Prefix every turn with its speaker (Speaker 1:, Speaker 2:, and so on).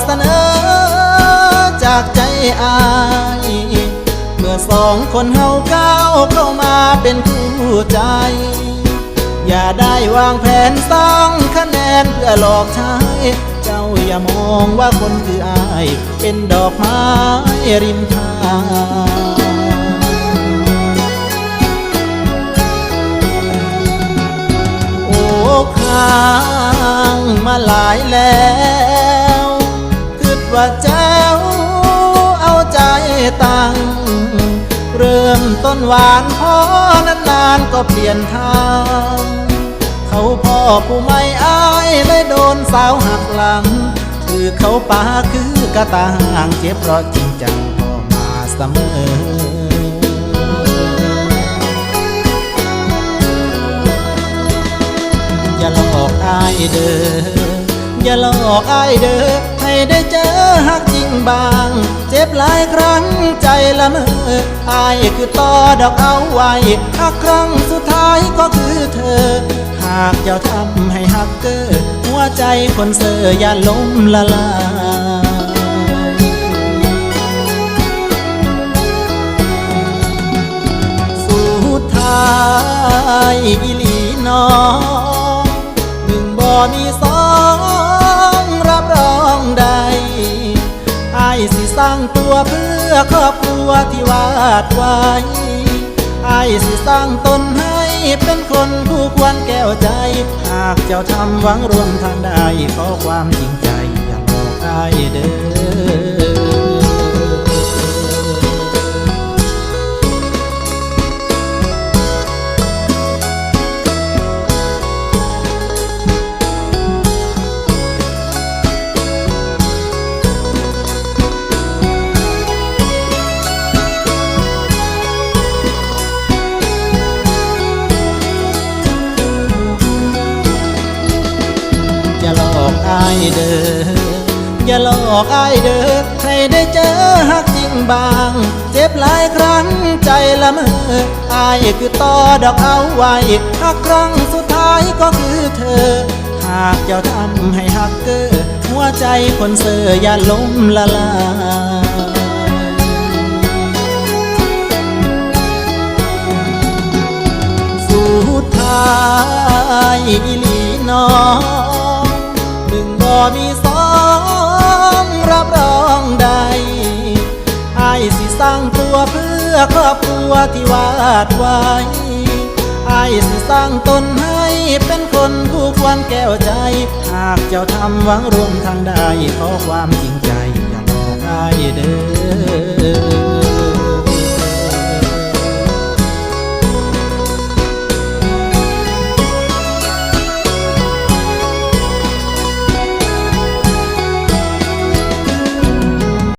Speaker 1: เสนอจากใจอายเมื่อสองคนเฮาก้าวเข้ามาเป็นคู่ใจอย่าได้วางแผนสร้างคะแนนเพื่อหลอกใช้เจ้าอย่ามองว่าคนคืออายเป็นดอกไม้ริมทางโอ้ข้างมาหลายแล้วคิดว่าเจ้าเอาใจตั้งเริ่มต้นหวานพอนานๆก็เปลี่ยนทางเขาพ่อผู้ไม่อายเลยโดนสาวหักหลังคือเขาป่าคือกระตาห่างเจ็บเพราะจริงจังพอมาเสมออย่าหลอกอายเด้ออย่าหลอกอายเด้อให้ได้เจอหักจริงบางเจ็บหลายครั้งใจละเมออายคือต่อดอกเอาไว้หักครั้งสุดท้ายก็คือเธอหากเจ้าทำให้หักเกอหัวใจคนเซ่ออย่าล้มละลายสุดท้ายอีหลีน้องหนึ่งบ่มีสองรับรองได้อายสิสร้างตัวเพื่อครอบครัวที่วาดไว้อายสิสร้างตนให้เป็นคนผู้ควรแก้วใจหากเจ้าทำหวังรวมทางได้ขอความจริงใจอย่าหลอกอายเด้ออย่าหลอกอายเด้ออย่าหลอกอายเด้อให้ได้เจอหักจริงบางเจ็บหลายครั้งใจละเมออายคือต่อดอกเอาไว้หักครั้งสุดท้ายก็คือเธอหากเจ้าทำให้หักเกอหัวใจคนเซ่ออย่าล้มละลายสุดท้ายอีหลีน้องหนึ่งบ่มีสองรับรองได้อายสิสร้างตัวเพื่อครอบครัวที่วาดไว้อายสิสร้างตนให้เป็นคนผู้ควรแก้วใจหากเจ้าทำหวังรวมทางได้ขอความจริงใจอย่าหลอกอายเด้อ